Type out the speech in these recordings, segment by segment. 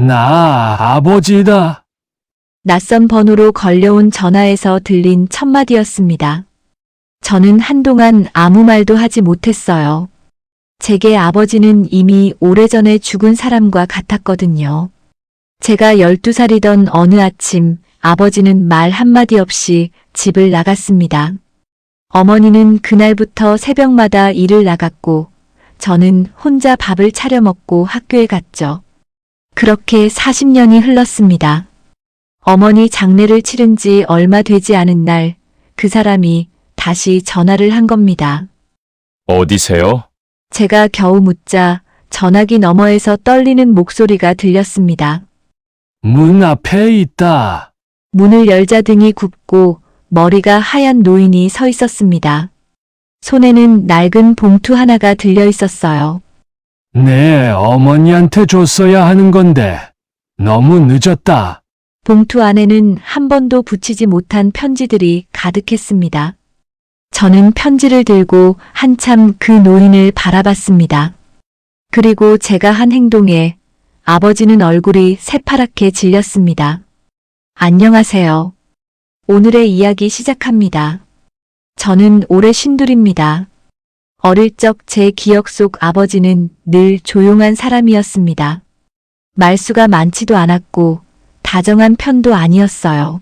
나 아버지다. 낯선 번호로 걸려온 전화에서 들린 첫 마디였습니다. 저는 한동안 아무 말도 하지 못했어요. 제게 아버지는 이미 오래전에 죽은 사람과 같았거든요. 제가 12살이던 어느 아침 아버지는 말 한마디 없이 집을 나갔습니다. 어머니는 그날부터 새벽마다 일을 나갔고 저는 혼자 밥을 차려 먹고 학교에 갔죠. 그렇게 40년이 흘렀습니다. 어머니 장례를 치른 지 얼마 되지 않은 날 그 사람이 다시 전화를 한 겁니다. 어디세요? 제가 겨우 묻자 전화기 너머에서 떨리는 목소리가 들렸습니다. 문 앞에 있다. 문을 열자 등이 굽고 머리가 하얀 노인이 서 있었습니다. 손에는 낡은 봉투 하나가 들려 있었어요. 내 어머니한테 줬어야 하는 건데 너무 늦었다. 봉투 안에는 한 번도 붙이지 못한 편지들이 가득했습니다. 저는 편지를 들고 한참 그 노인을 바라봤습니다. 그리고 제가 한 행동에 아버지는 얼굴이 새파랗게 질렸습니다. 안녕하세요. 오늘의 이야기 시작합니다. 저는 올해 52입니다. 어릴 적 제 기억 속 아버지는 늘 조용한 사람이었습니다. 말수가 많지도 않았고 다정한 편도 아니었어요.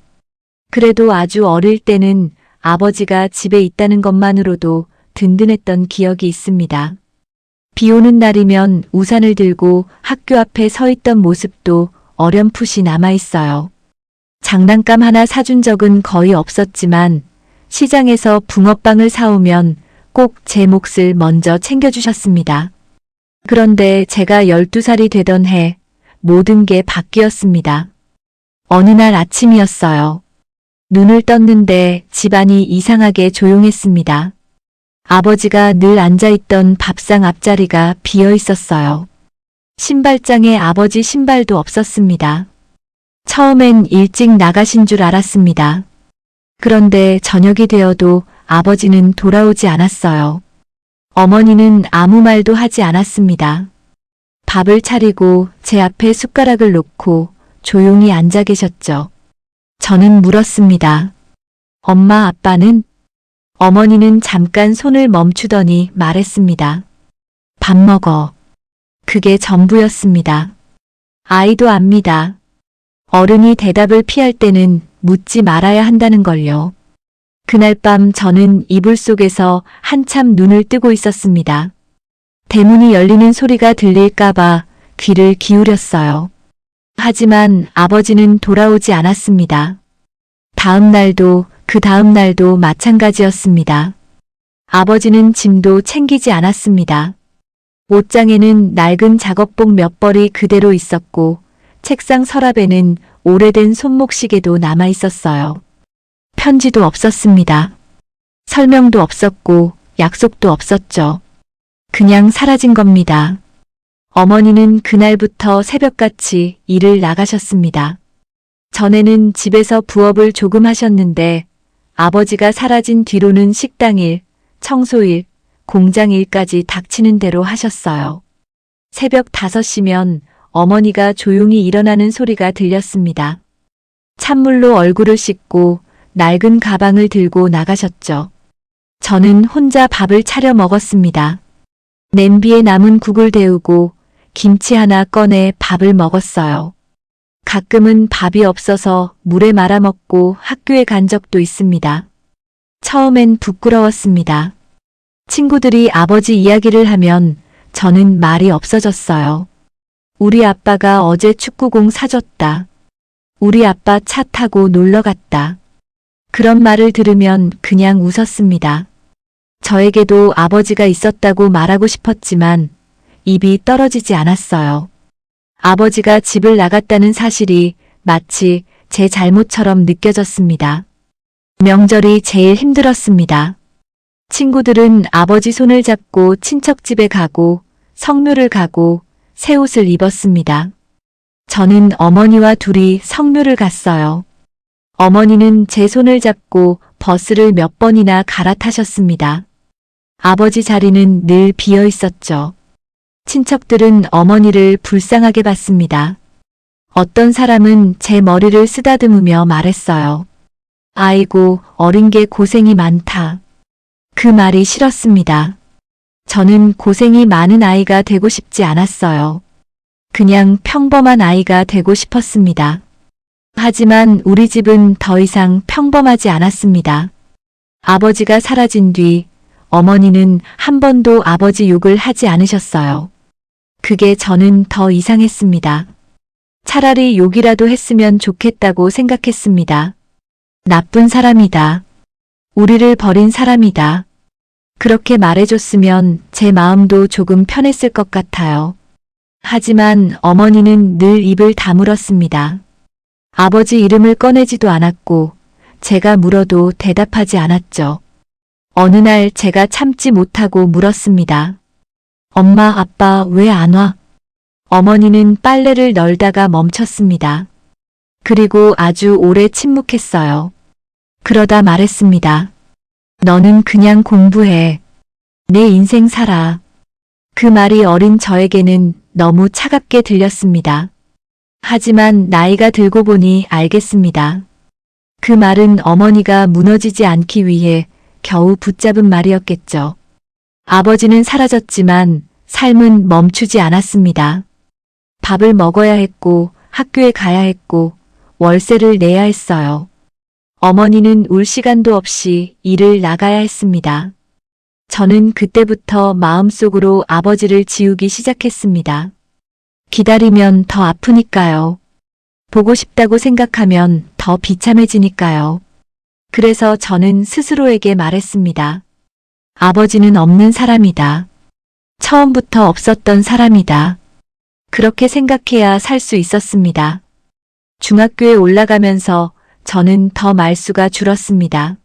그래도 아주 어릴 때는 아버지가 집에 있다는 것만으로도 든든했던 기억이 있습니다. 비 오는 날이면 우산을 들고 학교 앞에 서 있던 모습도 어렴풋이 남아있어요. 장난감 하나 사준 적은 거의 없었지만 시장에서 붕어빵을 사오면 꼭 제 몫을 먼저 챙겨주셨습니다. 그런데 제가 12살이 되던 해 모든 게 바뀌었습니다. 어느 날 아침이었어요. 눈을 떴는데 집안이 이상하게 조용했습니다. 아버지가 늘 앉아있던 밥상 앞자리가 비어 있었어요. 신발장에 아버지 신발도 없었습니다. 처음엔 일찍 나가신 줄 알았습니다. 그런데 저녁이 되어도 아버지는 돌아오지 않았어요. 어머니는 아무 말도 하지 않았습니다. 밥을 차리고 제 앞에 숟가락을 놓고 조용히 앉아 계셨죠. 저는 물었습니다. 엄마, 아빠는? 어머니는 잠깐 손을 멈추더니 말했습니다. 밥 먹어. 그게 전부였습니다. 아이도 압니다. 어른이 대답을 피할 때는 묻지 말아야 한다는 걸요. 그날 밤 저는 이불 속에서 한참 눈을 뜨고 있었습니다. 대문이 열리는 소리가 들릴까봐 귀를 기울였어요. 하지만 아버지는 돌아오지 않았습니다. 다음 날도 그 다음 날도 마찬가지였습니다. 아버지는 짐도 챙기지 않았습니다. 옷장에는 낡은 작업복 몇 벌이 그대로 있었고 책상 서랍에는 오래된 손목시계도 남아 있었어요. 편지도 없었습니다. 설명도 없었고 약속도 없었죠. 그냥 사라진 겁니다. 어머니는 그날부터 새벽같이 일을 나가셨습니다. 전에는 집에서 부업을 조금 하셨는데 아버지가 사라진 뒤로는 식당일, 청소일, 공장일까지 닥치는 대로 하셨어요. 새벽 5시면 어머니가 조용히 일어나는 소리가 들렸습니다. 찬물로 얼굴을 씻고 낡은 가방을 들고 나가셨죠. 저는 혼자 밥을 차려 먹었습니다. 냄비에 남은 국을 데우고 김치 하나 꺼내 밥을 먹었어요. 가끔은 밥이 없어서 물에 말아 먹고 학교에 간 적도 있습니다. 처음엔 부끄러웠습니다. 친구들이 아버지 이야기를 하면 저는 말이 없어졌어요. 우리 아빠가 어제 축구공 사줬다. 우리 아빠 차 타고 놀러 갔다. 그런 말을 들으면 그냥 웃었습니다. 저에게도 아버지가 있었다고 말하고 싶었지만 입이 떨어지지 않았어요. 아버지가 집을 나갔다는 사실이 마치 제 잘못처럼 느껴졌습니다. 명절이 제일 힘들었습니다. 친구들은 아버지 손을 잡고 친척집에 가고 성묘를 가고 새 옷을 입었습니다. 저는 어머니와 둘이 성묘를 갔어요. 어머니는 제 손을 잡고 버스를 몇 번이나 갈아타셨습니다. 아버지 자리는 늘 비어 있었죠. 친척들은 어머니를 불쌍하게 봤습니다. 어떤 사람은 제 머리를 쓰다듬으며 말했어요. 아이고, 어린 게 고생이 많다. 그 말이 싫었습니다. 저는 고생이 많은 아이가 되고 싶지 않았어요. 그냥 평범한 아이가 되고 싶었습니다. 하지만 우리 집은 더 이상 평범하지 않았습니다. 아버지가 사라진 뒤 어머니는 한 번도 아버지 욕을 하지 않으셨어요. 그게 저는 더 이상했습니다. 차라리 욕이라도 했으면 좋겠다고 생각했습니다. 나쁜 사람이다. 우리를 버린 사람이다. 그렇게 말해줬으면 제 마음도 조금 편했을 것 같아요. 하지만 어머니는 늘 입을 다물었습니다. 아버지 이름을 꺼내지도 않았고 제가 물어도 대답하지 않았죠. 어느 날 제가 참지 못하고 물었습니다. 엄마, 아빠 왜 안 와? 어머니는 빨래를 널다가 멈췄습니다. 그리고 아주 오래 침묵했어요. 그러다 말했습니다. 너는 그냥 공부해. 내 인생 살아. 그 말이 어린 저에게는 너무 차갑게 들렸습니다. 하지만 나이가 들고 보니 알겠습니다. 그 말은 어머니가 무너지지 않기 위해 겨우 붙잡은 말이었겠죠. 아버지는 사라졌지만 삶은 멈추지 않았습니다. 밥을 먹어야 했고 학교에 가야 했고 월세를 내야 했어요. 어머니는 울 시간도 없이 일을 나가야 했습니다. 저는 그때부터 마음속으로 아버지를 지우기 시작했습니다. 기다리면 더 아프니까요. 보고 싶다고 생각하면 더 비참해지니까요. 그래서 저는 스스로에게 말했습니다. 아버지는 없는 사람이다. 처음부터 없었던 사람이다. 그렇게 생각해야 살 수 있었습니다. 중학교에 올라가면서 저는 더 말수가 줄었습니다.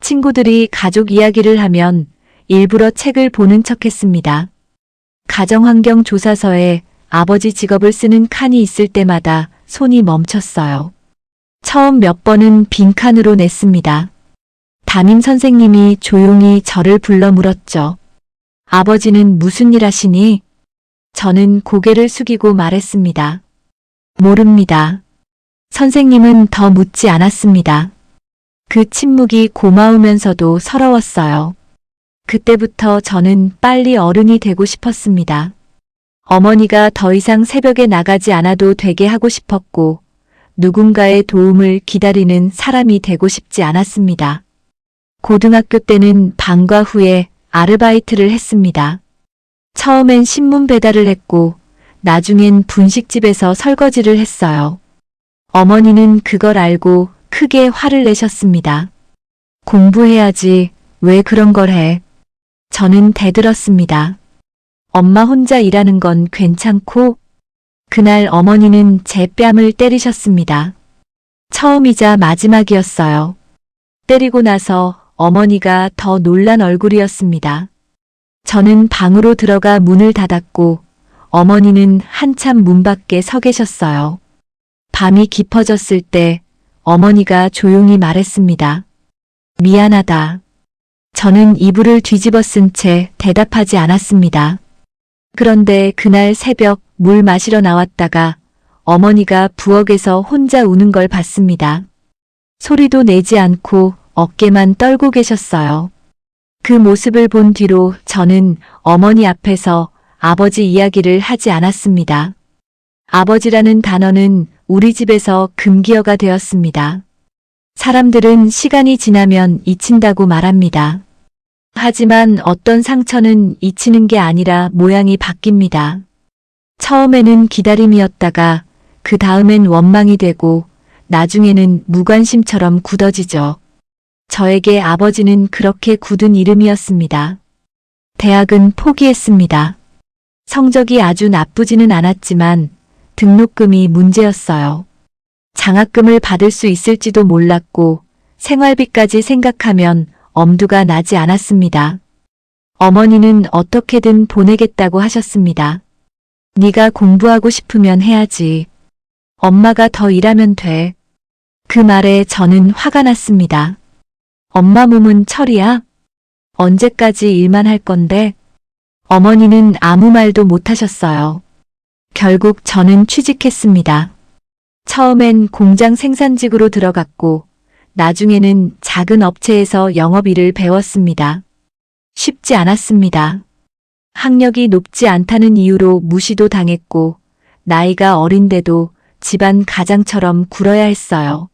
친구들이 가족 이야기를 하면 일부러 책을 보는 척했습니다. 가정환경 조사서에 아버지 직업을 쓰는 칸이 있을 때마다 손이 멈췄어요. 처음 몇 번은 빈칸으로 냈습니다. 담임 선생님이 조용히 저를 불러 물었죠. 아버지는 무슨 일 하시니? 저는 고개를 숙이고 말했습니다. 모릅니다. 선생님은 더 묻지 않았습니다. 그 침묵이 고마우면서도 서러웠어요. 그때부터 저는 빨리 어른이 되고 싶었습니다. 어머니가 더 이상 새벽에 나가지 않아도 되게 하고 싶었고 누군가의 도움을 기다리는 사람이 되고 싶지 않았습니다. 고등학교 때는 방과 후에 아르바이트를 했습니다. 처음엔 신문 배달을 했고 나중엔 분식집에서 설거지를 했어요. 어머니는 그걸 알고 크게 화를 내셨습니다. 공부해야지 왜 그런 걸 해? 저는 대들었습니다. 엄마 혼자 일하는 건 괜찮고? 그날 어머니는 제 뺨을 때리셨습니다. 처음이자 마지막이었어요. 때리고 나서 어머니가 더 놀란 얼굴이었습니다. 저는 방으로 들어가 문을 닫았고 어머니는 한참 문 밖에 서 계셨어요. 밤이 깊어졌을 때 어머니가 조용히 말했습니다. 미안하다. 저는 이불을 뒤집어 쓴 채 대답하지 않았습니다. 그런데 그날 새벽 물 마시러 나왔다가 어머니가 부엌에서 혼자 우는 걸 봤습니다. 소리도 내지 않고 어깨만 떨고 계셨어요. 그 모습을 본 뒤로 저는 어머니 앞에서 아버지 이야기를 하지 않았습니다. 아버지라는 단어는 우리 집에서 금기어가 되었습니다. 사람들은 시간이 지나면 잊힌다고 말합니다. 하지만 어떤 상처는 잊히는 게 아니라 모양이 바뀝니다. 처음에는 기다림이었다가 그 다음엔 원망이 되고 나중에는 무관심처럼 굳어지죠. 저에게 아버지는 그렇게 굳은 이름이었습니다. 대학은 포기했습니다. 성적이 아주 나쁘지는 않았지만 등록금이 문제였어요. 장학금을 받을 수 있을지도 몰랐고 생활비까지 생각하면 엄두가 나지 않았습니다. 어머니는 어떻게든 보내겠다고 하셨습니다. 네가 공부하고 싶으면 해야지. 엄마가 더 일하면 돼. 그 말에 저는 화가 났습니다. 엄마 몸은 철이야? 언제까지 일만 할 건데? 어머니는 아무 말도 못 하셨어요. 결국 저는 취직했습니다. 처음엔 공장 생산직으로 들어갔고, 나중에는 작은 업체에서 영업일을 배웠습니다. 쉽지 않았습니다. 학력이 높지 않다는 이유로 무시도 당했고, 나이가 어린데도 집안 가장처럼 굴어야 했어요.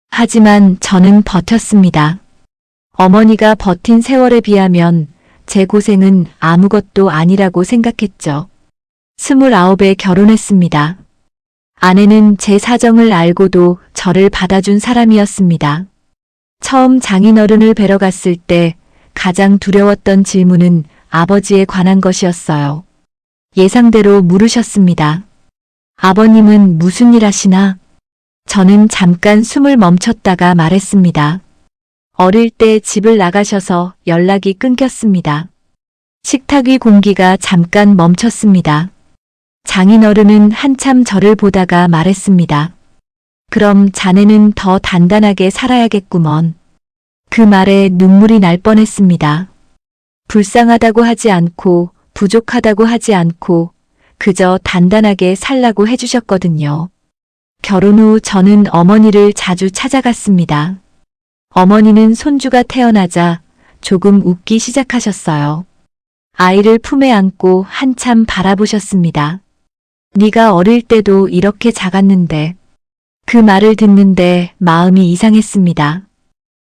하지만 저는 버텼습니다. 어머니가 버틴 세월에 비하면 제 고생은 아무것도 아니라고 생각했죠. 29에 결혼했습니다. 아내는 제 사정을 알고도 저를 받아준 사람이었습니다. 처음 장인어른을 뵈러 갔을 때 가장 두려웠던 질문은 아버지에 관한 것이었어요. 예상대로 물으셨습니다. 아버님은 무슨 일 하시나? 저는 잠깐 숨을 멈췄다가 말했습니다. 어릴 때 집을 나가셔서 연락이 끊겼습니다. 식탁 위 공기가 잠깐 멈췄습니다. 장인어른은 한참 저를 보다가 말했습니다. 그럼 자네는 더 단단하게 살아야겠구먼. 그 말에 눈물이 날 뻔했습니다. 불쌍하다고 하지 않고 부족하다고 하지 않고 그저 단단하게 살라고 해주셨거든요. 결혼 후 저는 어머니를 자주 찾아갔습니다. 어머니는 손주가 태어나자 조금 웃기 시작하셨어요. 아이를 품에 안고 한참 바라보셨습니다. 네가 어릴 때도 이렇게 작았는데. 그 말을 듣는데 마음이 이상했습니다.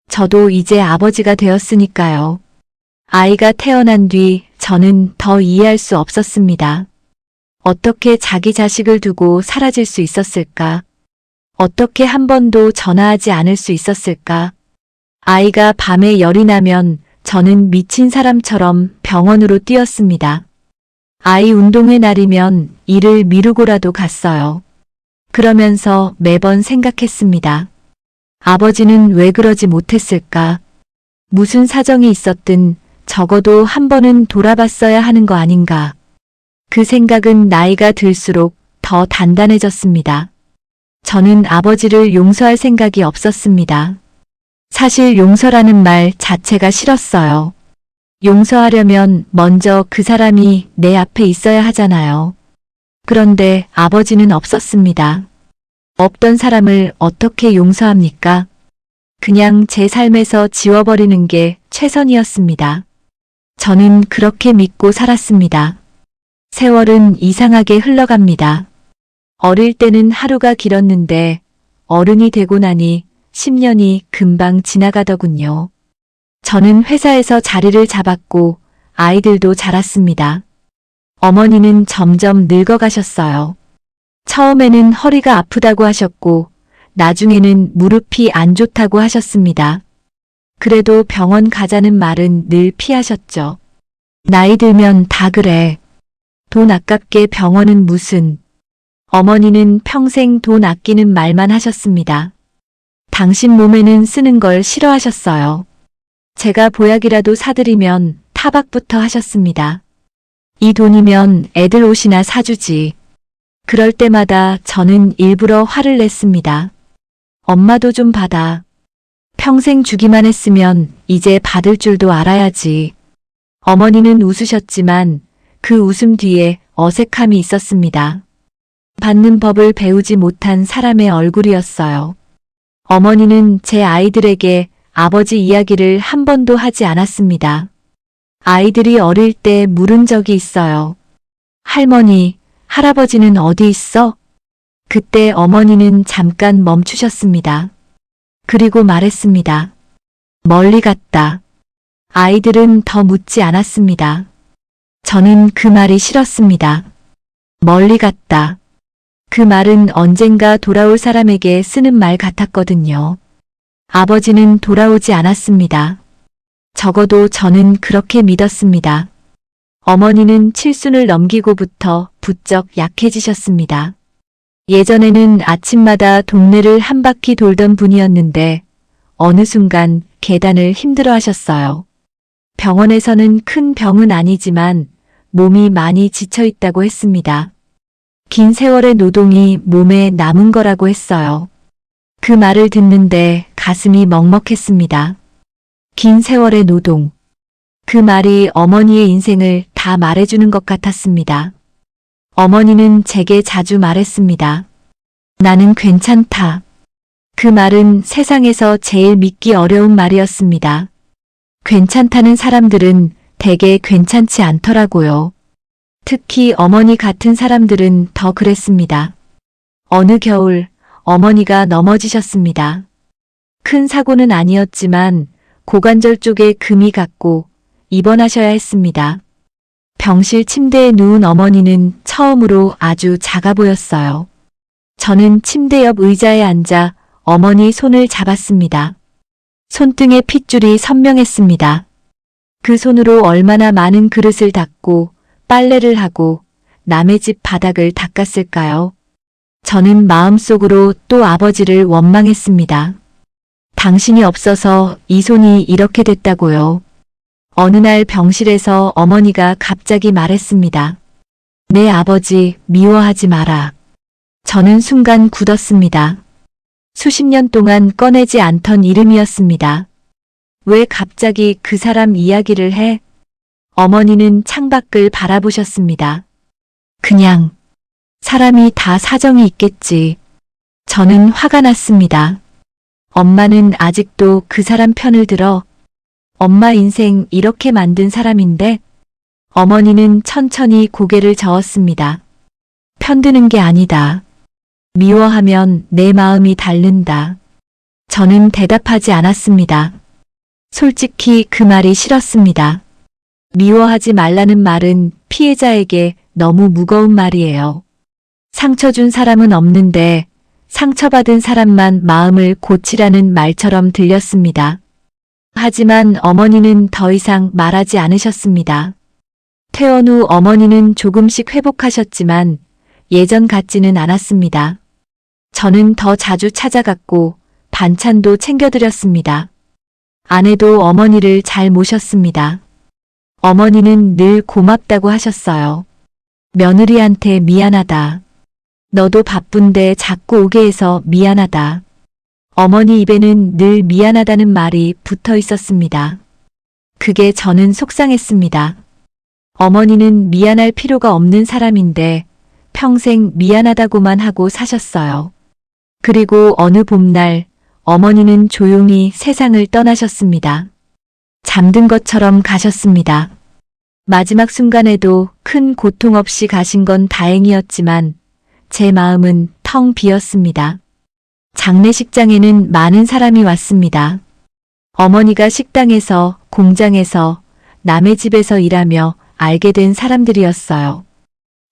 저도 이제 아버지가 되었으니까요. 아이가 태어난 뒤 저는 더 이해할 수 없었습니다. 어떻게 자기 자식을 두고 사라질 수 있었을까? 어떻게 한 번도 전화하지 않을 수 있었을까? 아이가 밤에 열이 나면 저는 미친 사람처럼 병원으로 뛰었습니다. 아이 운동회 날이면 일을 미루고라도 갔어요. 그러면서 매번 생각했습니다. 아버지는 왜 그러지 못했을까? 무슨 사정이 있었든 적어도 한 번은 돌아봤어야 하는 거 아닌가? 그 생각은 나이가 들수록 더 단단해졌습니다. 저는 아버지를 용서할 생각이 없었습니다. 사실 용서라는 말 자체가 싫었어요. 용서하려면 먼저 그 사람이 내 앞에 있어야 하잖아요. 그런데 아버지는 없었습니다. 없던 사람을 어떻게 용서합니까? 그냥 제 삶에서 지워버리는 게 최선이었습니다. 저는 그렇게 믿고 살았습니다. 세월은 이상하게 흘러갑니다. 어릴 때는 하루가 길었는데 어른이 되고 나니 10년이 금방 지나가더군요. 저는 회사에서 자리를 잡았고 아이들도 자랐습니다. 어머니는 점점 늙어가셨어요. 처음에는 허리가 아프다고 하셨고 나중에는 무릎이 안 좋다고 하셨습니다. 그래도 병원 가자는 말은 늘 피하셨죠. 나이 들면 다 그래. 돈 아깝게 병원은 무슨. 어머니는 평생 돈 아끼는 말만 하셨습니다. 당신 몸에는 쓰는 걸 싫어하셨어요. 제가 보약이라도 사드리면 타박부터 하셨습니다. 이 돈이면 애들 옷이나 사주지. 그럴 때마다 저는 일부러 화를 냈습니다. 엄마도 좀 받아. 평생 주기만 했으면 이제 받을 줄도 알아야지. 어머니는 웃으셨지만 그 웃음 뒤에 어색함이 있었습니다. 받는 법을 배우지 못한 사람의 얼굴이었어요. 어머니는 제 아이들에게 아버지 이야기를 한 번도 하지 않았습니다. 아이들이 어릴 때 물은 적이 있어요. 할머니, 할아버지는 어디 있어? 그때 어머니는 잠깐 멈추셨습니다. 그리고 말했습니다. 멀리 갔다. 아이들은 더 묻지 않았습니다. 저는 그 말이 싫었습니다. 멀리 갔다. 그 말은 언젠가 돌아올 사람에게 쓰는 말 같았거든요. 아버지는 돌아오지 않았습니다. 적어도 저는 그렇게 믿었습니다. 어머니는 칠순을 넘기고부터 부쩍 약해지셨습니다. 예전에는 아침마다 동네를 한 바퀴 돌던 분이었는데 어느 순간 계단을 힘들어 하셨어요. 병원에서는 큰 병은 아니지만 몸이 많이 지쳐 있다고 했습니다. 긴 세월의 노동이 몸에 남은 거라고 했어요. 그 말을 듣는데 가슴이 먹먹했습니다. 긴 세월의 노동. 그 말이 어머니의 인생을 다 말해주는 것 같았습니다. 어머니는 제게 자주 말했습니다. 나는 괜찮다. 그 말은 세상에서 제일 믿기 어려운 말이었습니다. 괜찮다는 사람들은 대개 괜찮지 않더라고요. 특히 어머니 같은 사람들은 더 그랬습니다. 어느 겨울 어머니가 넘어지셨습니다. 큰 사고는 아니었지만 고관절 쪽에 금이 갔고 입원하셔야 했습니다. 병실 침대에 누운 어머니는 처음으로 아주 작아 보였어요. 저는 침대 옆 의자에 앉아 어머니 손을 잡았습니다. 손등에 핏줄이 선명했습니다. 그 손으로 얼마나 많은 그릇을 닦고 빨래를 하고 남의 집 바닥을 닦았을까요? 저는 마음속으로 또 아버지를 원망했습니다. 당신이 없어서 이 손이 이렇게 됐다고요. 어느 날 병실에서 어머니가 갑자기 말했습니다. 내 아버지 미워하지 마라. 저는 순간 굳었습니다. 수십 년 동안 꺼내지 않던 이름이었습니다. 왜 갑자기 그 사람 이야기를 해? 어머니는 창밖을 바라보셨습니다. 그냥 사람이 다 사정이 있겠지. 저는 화가 났습니다. 엄마는 아직도 그 사람 편을 들어 엄마 인생 이렇게 만든 사람인데 어머니는 천천히 고개를 저었습니다. 편드는 게 아니다. 미워하면 내 마음이 닳는다. 저는 대답하지 않았습니다. 솔직히 그 말이 싫었습니다. 미워하지 말라는 말은 피해자에게 너무 무거운 말이에요. 상처 준 사람은 없는데 상처받은 사람만 마음을 고치라는 말처럼 들렸습니다. 하지만 어머니는 더 이상 말하지 않으셨습니다. 퇴원 후 어머니는 조금씩 회복하셨지만 예전 같지는 않았습니다. 저는 더 자주 찾아갔고 반찬도 챙겨드렸습니다. 아내도 어머니를 잘 모셨습니다. 어머니는 늘 고맙다고 하셨어요. 며느리한테 미안하다. 너도 바쁜데 자꾸 오게 해서 미안하다. 어머니 입에는 늘 미안하다는 말이 붙어 있었습니다. 그게 저는 속상했습니다. 어머니는 미안할 필요가 없는 사람인데 평생 미안하다고만 하고 사셨어요. 그리고 어느 봄날 어머니는 조용히 세상을 떠나셨습니다. 잠든 것처럼 가셨습니다. 마지막 순간에도 큰 고통 없이 가신 건 다행이었지만 제 마음은 텅 비었습니다. 장례식장에는 많은 사람이 왔습니다. 어머니가 식당에서, 공장에서, 남의 집에서 일하며 알게 된 사람들이었어요.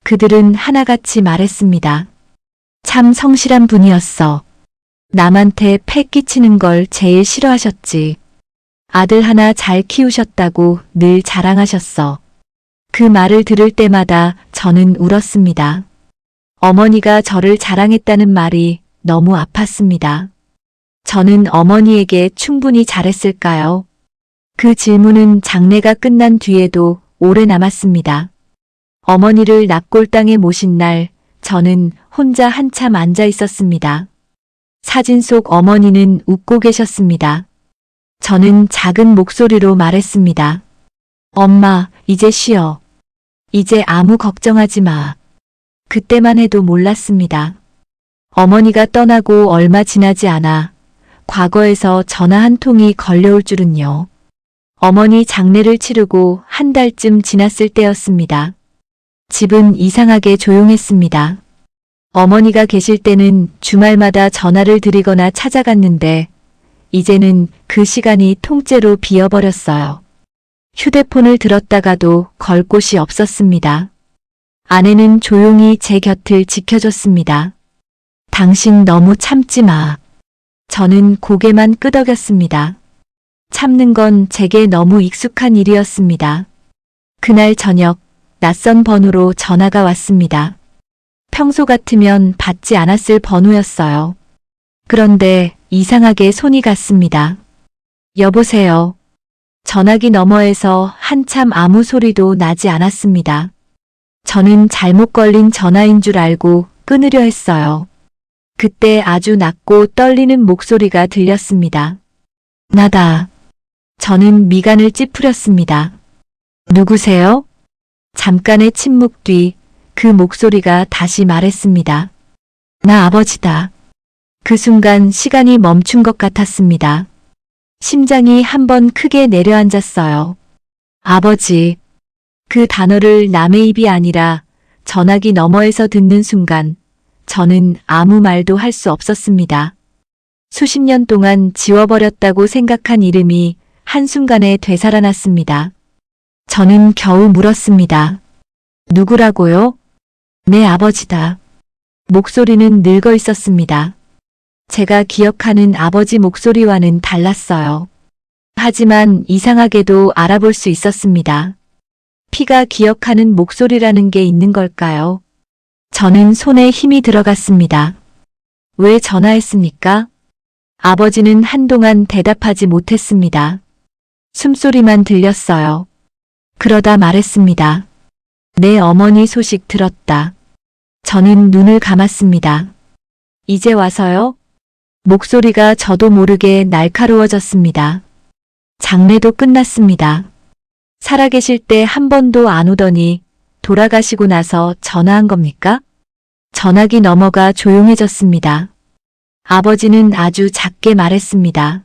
그들은 하나같이 말했습니다. 참 성실한 분이었어. 남한테 패 끼치는 걸 제일 싫어하셨지. 아들 하나 잘 키우셨다고 늘 자랑하셨어. 그 말을 들을 때마다 저는 울었습니다. 어머니가 저를 자랑했다는 말이 너무 아팠습니다. 저는 어머니에게 충분히 잘했을까요? 그 질문은 장례가 끝난 뒤에도 오래 남았습니다. 어머니를 납골당에 모신 날 저는 혼자 한참 앉아 있었습니다. 사진 속 어머니는 웃고 계셨습니다. 저는 작은 목소리로 말했습니다. 엄마, 이제 쉬어. 이제 아무 걱정하지 마. 그때만 해도 몰랐습니다. 어머니가 떠나고 얼마 지나지 않아 과거에서 전화 한 통이 걸려올 줄은요. 어머니 장례를 치르고 한 달쯤 지났을 때였습니다. 집은 이상하게 조용했습니다. 어머니가 계실 때는 주말마다 전화를 드리거나 찾아갔는데 이제는 그 시간이 통째로 비어버렸어요. 휴대폰을 들었다가도 걸 곳이 없었습니다. 아내는 조용히 제 곁을 지켜줬습니다. 당신 너무 참지 마. 저는 고개만 끄덕였습니다. 참는 건 제게 너무 익숙한 일이었습니다. 그날 저녁 낯선 번호로 전화가 왔습니다. 평소 같으면 받지 않았을 번호였어요. 그런데 이상하게 손이 갔습니다. 여보세요. 전화기 너머에서 한참 아무 소리도 나지 않았습니다. 저는 잘못 걸린 전화인 줄 알고 끊으려 했어요. 그때 아주 낮고 떨리는 목소리가 들렸습니다. 나다. 저는 미간을 찌푸렸습니다. 누구세요? 잠깐의 침묵 뒤 그 목소리가 다시 말했습니다. 나 아버지다. 그 순간 시간이 멈춘 것 같았습니다. 심장이 한번 크게 내려앉았어요. 아버지. 그 단어를 남의 입이 아니라 전화기 너머에서 듣는 순간 저는 아무 말도 할 수 없었습니다. 수십 년 동안 지워버렸다고 생각한 이름이 한순간에 되살아났습니다. 저는 겨우 물었습니다. 누구라고요? 내 아버지다. 목소리는 늙어 있었습니다. 제가 기억하는 아버지 목소리와는 달랐어요. 하지만 이상하게도 알아볼 수 있었습니다. 피가 기억하는 목소리라는 게 있는 걸까요? 저는 손에 힘이 들어갔습니다. 왜 전화했습니까? 아버지는 한동안 대답하지 못했습니다. 숨소리만 들렸어요. 그러다 말했습니다. 내 어머니 소식 들었다. 저는 눈을 감았습니다. 이제 와서요? 목소리가 저도 모르게 날카로워졌습니다. 장례도 끝났습니다. 살아계실 때 한 번도 안 오더니 돌아가시고 나서 전화한 겁니까? 전화기 너머가 조용해졌습니다. 아버지는 아주 작게 말했습니다.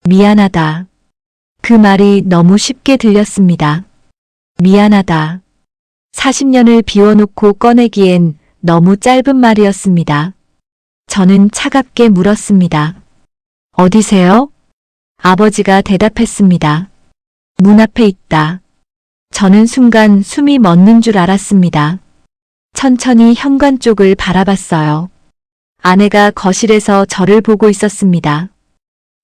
미안하다. 그 말이 너무 쉽게 들렸습니다. 미안하다. 40년을 비워놓고 꺼내기엔 너무 짧은 말이었습니다. 저는 차갑게 물었습니다. 어디세요? 아버지가 대답했습니다. 문 앞에 있다. 저는 순간 숨이 멎는 줄 알았습니다. 천천히 현관 쪽을 바라봤어요. 아내가 거실에서 저를 보고 있었습니다.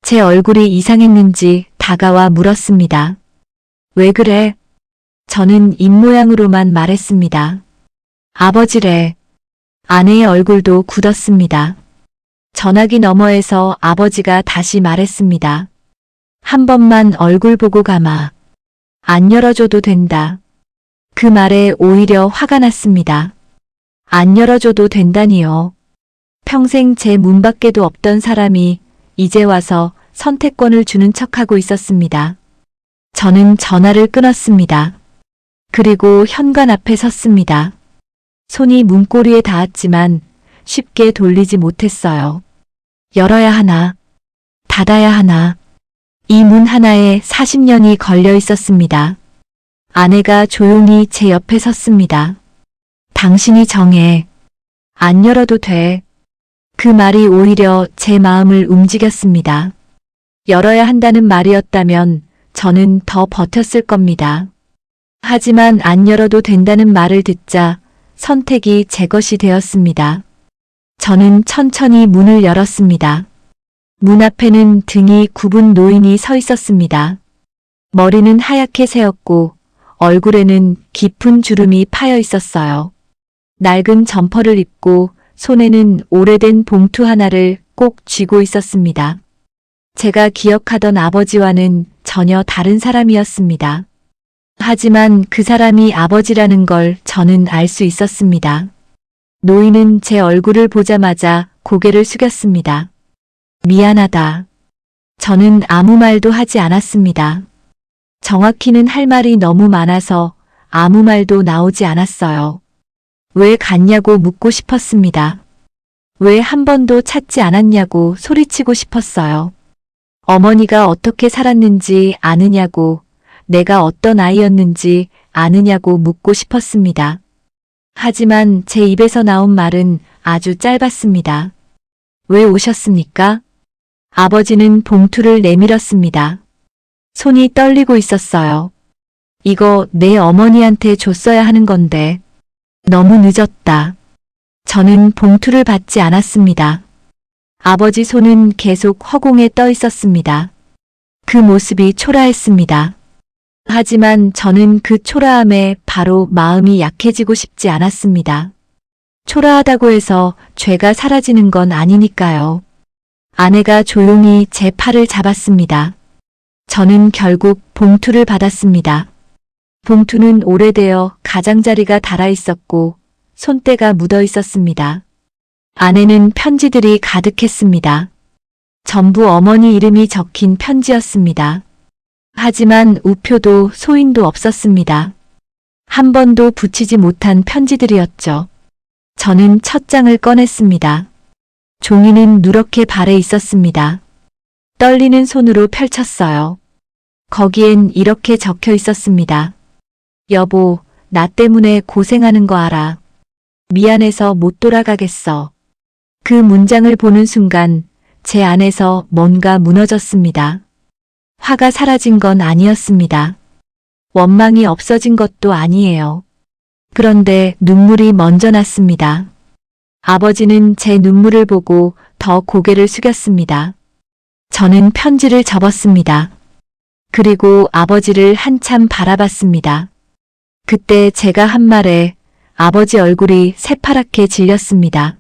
제 얼굴이 이상했는지 다가와 물었습니다. 왜 그래? 저는 입모양으로만 말했습니다. 아버지래. 아내의 얼굴도 굳었습니다. 전화기 너머에서 아버지가 다시 말했습니다. 한 번만 얼굴 보고 가마. 안 열어줘도 된다. 그 말에 오히려 화가 났습니다. 안 열어줘도 된다니요. 평생 제 문 밖에도 없던 사람이 이제 와서 선택권을 주는 척하고 있었습니다. 저는 전화를 끊었습니다. 그리고 현관 앞에 섰습니다. 손이 문고리에 닿았지만 쉽게 돌리지 못했어요. 열어야 하나, 닫아야 하나. 이 문 하나에 40년이 걸려 있었습니다. 아내가 조용히 제 옆에 섰습니다. 당신이 정해. 안 열어도 돼. 그 말이 오히려 제 마음을 움직였습니다. 열어야 한다는 말이었다면 저는 더 버텼을 겁니다. 하지만 안 열어도 된다는 말을 듣자 선택이 제 것이 되었습니다. 저는 천천히 문을 열었습니다. 문 앞에는 등이 굽은 노인이 서 있었습니다. 머리는 하얗게 새었고 얼굴에는 깊은 주름이 파여 있었어요. 낡은 점퍼를 입고 손에는 오래된 봉투 하나를 꼭 쥐고 있었습니다. 제가 기억하던 아버지와는 전혀 다른 사람이었습니다. 하지만 그 사람이 아버지라는 걸 저는 알 수 있었습니다. 노인은 제 얼굴을 보자마자 고개를 숙였습니다. 미안하다. 저는 아무 말도 하지 않았습니다. 정확히는 할 말이 너무 많아서 아무 말도 나오지 않았어요. 왜 갔냐고 묻고 싶었습니다. 왜 한 번도 찾지 않았냐고 소리치고 싶었어요. 어머니가 어떻게 살았는지 아느냐고, 내가 어떤 아이였는지 아느냐고 묻고 싶었습니다. 하지만 제 입에서 나온 말은 아주 짧았습니다. 왜 오셨습니까? 아버지는 봉투를 내밀었습니다. 손이 떨리고 있었어요. 이거 내 어머니한테 줬어야 하는 건데. 너무 늦었다. 저는 봉투를 받지 않았습니다. 아버지 손은 계속 허공에 떠 있었습니다. 그 모습이 초라했습니다. 하지만 저는 그 초라함에 바로 마음이 약해지고 싶지 않았습니다. 초라하다고 해서 죄가 사라지는 건 아니니까요. 아내가 조용히 제 팔을 잡았습니다. 저는 결국 봉투를 받았습니다. 봉투는 오래되어 가장자리가 닳아 있었고 손때가 묻어 있었습니다. 안에는 편지들이 가득했습니다. 전부 어머니 이름이 적힌 편지였습니다. 하지만 우표도 소인도 없었습니다. 한 번도 붙이지 못한 편지들이었죠. 저는 첫 장을 꺼냈습니다. 종이는 누렇게 발에 있었습니다. 떨리는 손으로 펼쳤어요. 거기엔 이렇게 적혀 있었습니다. 여보, 나 때문에 고생하는 거 알아. 미안해서 못 돌아가겠어. 그 문장을 보는 순간 제 안에서 뭔가 무너졌습니다. 화가 사라진 건 아니었습니다. 원망이 없어진 것도 아니에요. 그런데 눈물이 먼저 났습니다. 아버지는 제 눈물을 보고 더 고개를 숙였습니다. 저는 편지를 접었습니다. 그리고 아버지를 한참 바라봤습니다. 그때 제가 한 말에 아버지 얼굴이 새파랗게 질렸습니다.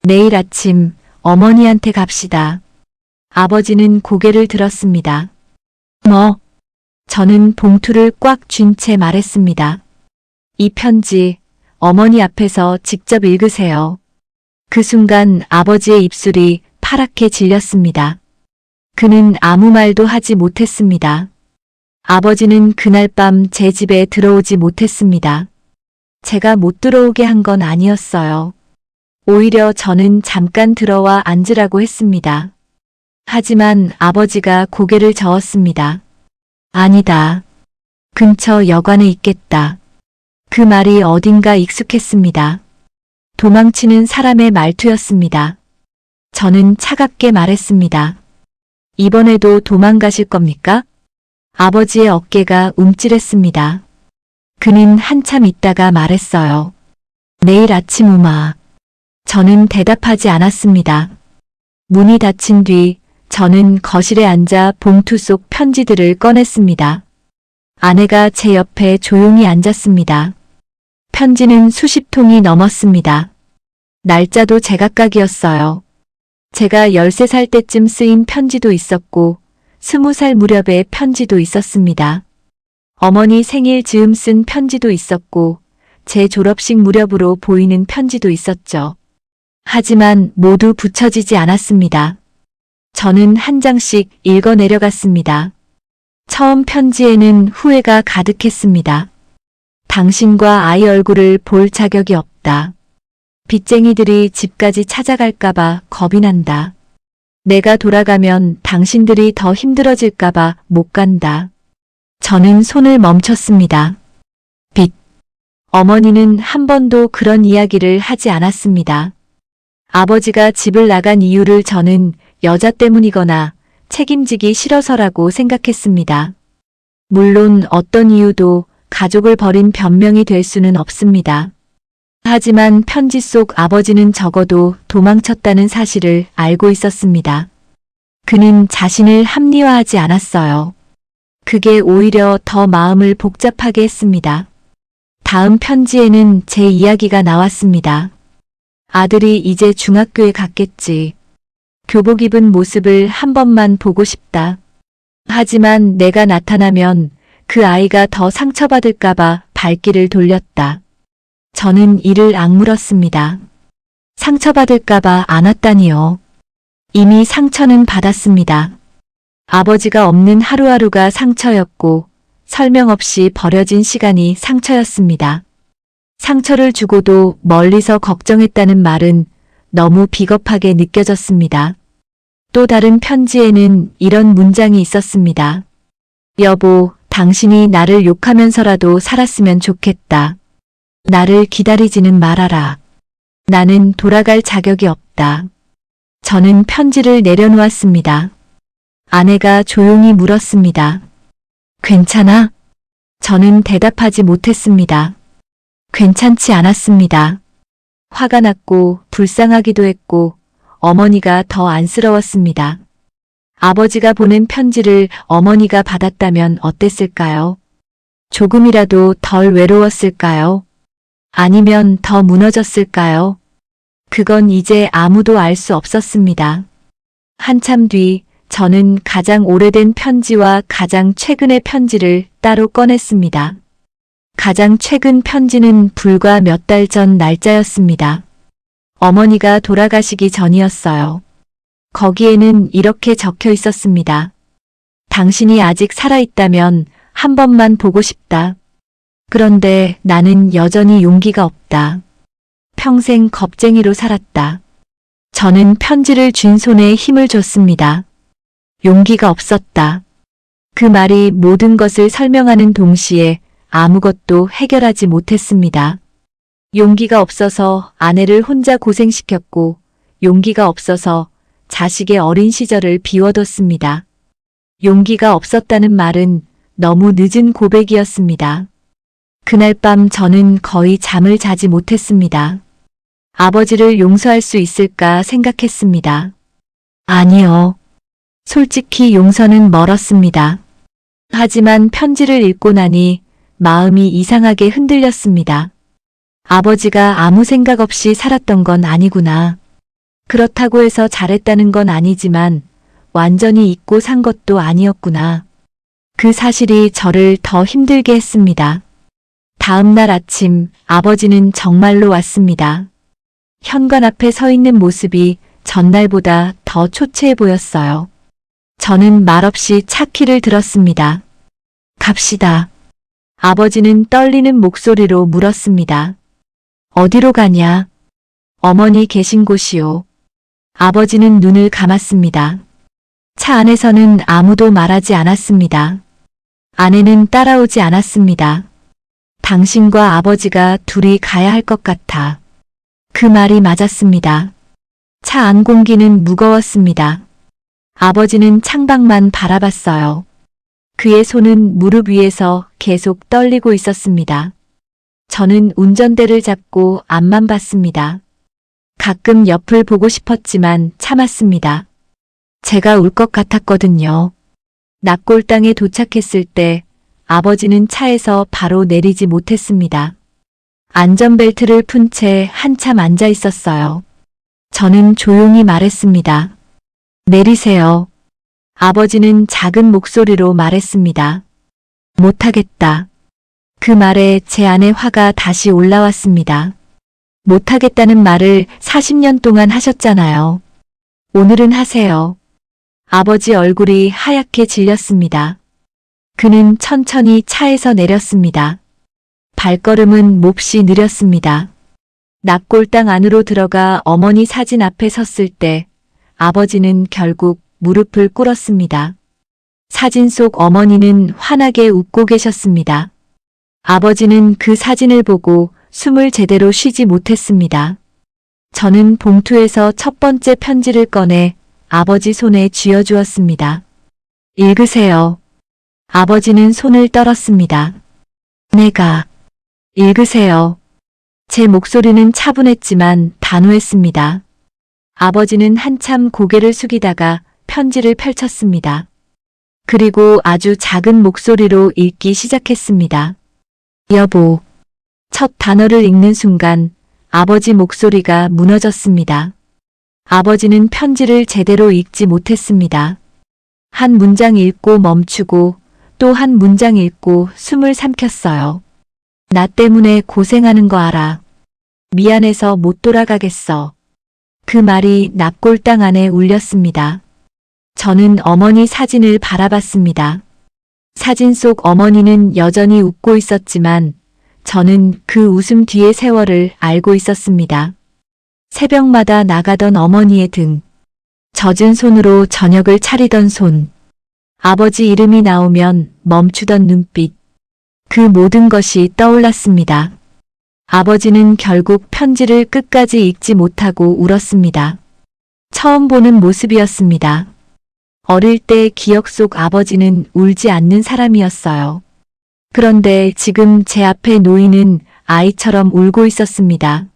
내일 아침 어머니한테 갑시다. 아버지는 고개를 들었습니다. 뭐? 저는 봉투를 꽉 쥔 채 말했습니다. 이 편지 어머니 앞에서 직접 읽으세요. 그 순간 아버지의 입술이 파랗게 질렸습니다. 그는 아무 말도 하지 못했습니다. 아버지는 그날 밤 제 집에 들어오지 못했습니다. 제가 못 들어오게 한 건 아니었어요. 오히려 저는 잠깐 들어와 앉으라고 했습니다. 하지만 아버지가 고개를 저었습니다. 아니다. 근처 여관에 있겠다. 그 말이 어딘가 익숙했습니다. 도망치는 사람의 말투였습니다. 저는 차갑게 말했습니다. 이번에도 도망가실 겁니까? 아버지의 어깨가 움찔했습니다. 그는 한참 있다가 말했어요. 내일 아침 우마. 저는 대답하지 않았습니다. 문이 닫힌 뒤 저는 거실에 앉아 봉투 속 편지들을 꺼냈습니다. 아내가 제 옆에 조용히 앉았습니다. 편지는 수십 통이 넘었습니다. 날짜도 제각각이었어요. 제가 13살 때쯤 쓰인 편지도 있었고 20살 무렵의 편지도 있었습니다. 어머니 생일 즈음 쓴 편지도 있었고 제 졸업식 무렵으로 보이는 편지도 있었죠. 하지만 모두 붙여지지 않았습니다. 저는 한 장씩 읽어 내려갔습니다. 처음 편지에는 후회가 가득했습니다. 당신과 아이 얼굴을 볼 자격이 없다. 빚쟁이들이 집까지 찾아갈까봐 겁이 난다. 내가 돌아가면 당신들이 더 힘들어질까봐 못 간다. 저는 손을 멈췄습니다. 빚. 어머니는 한 번도 그런 이야기를 하지 않았습니다. 아버지가 집을 나간 이유를 저는 여자 때문이거나 책임지기 싫어서라고 생각했습니다. 물론 어떤 이유도 가족을 버린 변명이 될 수는 없습니다. 하지만 편지 속 아버지는 적어도 도망쳤다는 사실을 알고 있었습니다. 그는 자신을 합리화하지 않았어요. 그게 오히려 더 마음을 복잡하게 했습니다. 다음 편지에는 제 이야기가 나왔습니다. 아들이 이제 중학교에 갔겠지. 교복 입은 모습을 한 번만 보고 싶다. 하지만 내가 나타나면 그 아이가 더 상처받을까봐 발길을 돌렸다. 저는 이를 악물었습니다. 상처받을까봐 안 왔다니요. 이미 상처는 받았습니다. 아버지가 없는 하루하루가 상처였고 설명 없이 버려진 시간이 상처였습니다. 상처를 주고도 멀리서 걱정했다는 말은 너무 비겁하게 느껴졌습니다. 또 다른 편지에는 이런 문장이 있었습니다. 여보, 당신이 나를 욕하면서라도 살았으면 좋겠다. 나를 기다리지는 말아라. 나는 돌아갈 자격이 없다. 저는 편지를 내려놓았습니다. 아내가 조용히 물었습니다. 괜찮아? 저는 대답하지 못했습니다. 괜찮지 않았습니다. 화가 났고 불쌍하기도 했고 어머니가 더 안쓰러웠습니다. 아버지가 보낸 편지를 어머니가 받았다면 어땠을까요? 조금이라도 덜 외로웠을까요? 아니면 더 무너졌을까요? 그건 이제 아무도 알 수 없었습니다. 한참 뒤 저는 가장 오래된 편지와 가장 최근의 편지를 따로 꺼냈습니다. 가장 최근 편지는 불과 몇 달 전 날짜였습니다. 어머니가 돌아가시기 전이었어요. 거기에는 이렇게 적혀 있었습니다. 당신이 아직 살아있다면 한 번만 보고 싶다. 그런데 나는 여전히 용기가 없다. 평생 겁쟁이로 살았다. 저는 편지를 쥔 손에 힘을 줬습니다. 용기가 없었다. 그 말이 모든 것을 설명하는 동시에 아무것도 해결하지 못했습니다. 용기가 없어서 아내를 혼자 고생시켰고, 용기가 없어서 자식의 어린 시절을 비워뒀습니다. 용기가 없었다는 말은 너무 늦은 고백이었습니다. 그날 밤 저는 거의 잠을 자지 못했습니다. 아버지를 용서할 수 있을까 생각했습니다. 아니요. 솔직히 용서는 멀었습니다. 하지만 편지를 읽고 나니 마음이 이상하게 흔들렸습니다. 아버지가 아무 생각 없이 살았던 건 아니구나. 그렇다고 해서 잘했다는 건 아니지만 완전히 잊고 산 것도 아니었구나. 그 사실이 저를 더 힘들게 했습니다. 다음 날 아침 아버지는 정말로 왔습니다. 현관 앞에 서 있는 모습이 전날보다 더 초췌해 보였어요. 저는 말없이 차 키를 들었습니다. 갑시다. 아버지는 떨리는 목소리로 물었습니다. 어디로 가냐? 어머니 계신 곳이요. 아버지는 눈을 감았습니다. 차 안에서는 아무도 말하지 않았습니다. 아내는 따라오지 않았습니다. 당신과 아버지가 둘이 가야 할 것 같아. 그 말이 맞았습니다. 차 안 공기는 무거웠습니다. 아버지는 창밖만 바라봤어요. 그의 손은 무릎 위에서 계속 떨리고 있었습니다. 저는 운전대를 잡고 앞만 봤습니다. 가끔 옆을 보고 싶었지만 참았습니다. 제가 울 것 같았거든요. 납골당에 도착했을 때 아버지는 차에서 바로 내리지 못했습니다. 안전벨트를 푼 채 한참 앉아 있었어요. 저는 조용히 말했습니다. 내리세요. 아버지는 작은 목소리로 말했습니다. 못하겠다. 그 말에 제 안에 화가 다시 올라왔습니다. 못하겠다는 말을 40년 동안 하셨잖아요. 오늘은 하세요. 아버지 얼굴이 하얗게 질렸습니다. 그는 천천히 차에서 내렸습니다. 발걸음은 몹시 느렸습니다. 납골당 안으로 들어가 어머니 사진 앞에 섰을 때 아버지는 결국 무릎을 꿇었습니다. 사진 속 어머니는 환하게 웃고 계셨습니다. 아버지는 그 사진을 보고 숨을 제대로 쉬지 못했습니다. 저는 봉투에서 첫 번째 편지를 꺼내 아버지 손에 쥐어주었습니다. 읽으세요. 아버지는 손을 떨었습니다. 내가. 읽으세요. 제 목소리는 차분했지만 단호했습니다. 아버지는 한참 고개를 숙이다가 편지를 펼쳤습니다. 그리고 아주 작은 목소리로 읽기 시작했습니다. 여보. 첫 단어를 읽는 순간 아버지 목소리가 무너졌습니다. 아버지는 편지를 제대로 읽지 못했습니다. 한 문장 읽고 멈추고 또 한 문장 읽고 숨을 삼켰어요. 나 때문에 고생하는 거 알아. 미안해서 못 돌아가겠어. 그 말이 납골당 안에 울렸습니다. 저는 어머니 사진을 바라봤습니다. 사진 속 어머니는 여전히 웃고 있었지만 저는 그 웃음 뒤의 세월을 알고 있었습니다. 새벽마다 나가던 어머니의 등, 젖은 손으로 저녁을 차리던 손, 아버지 이름이 나오면 멈추던 눈빛, 그 모든 것이 떠올랐습니다. 아버지는 결국 편지를 끝까지 읽지 못하고 울었습니다. 처음 보는 모습이었습니다. 어릴 때 기억 속 아버지는 울지 않는 사람이었어요. 그런데 지금 제 앞에 놓이는 아이처럼 울고 있었습니다.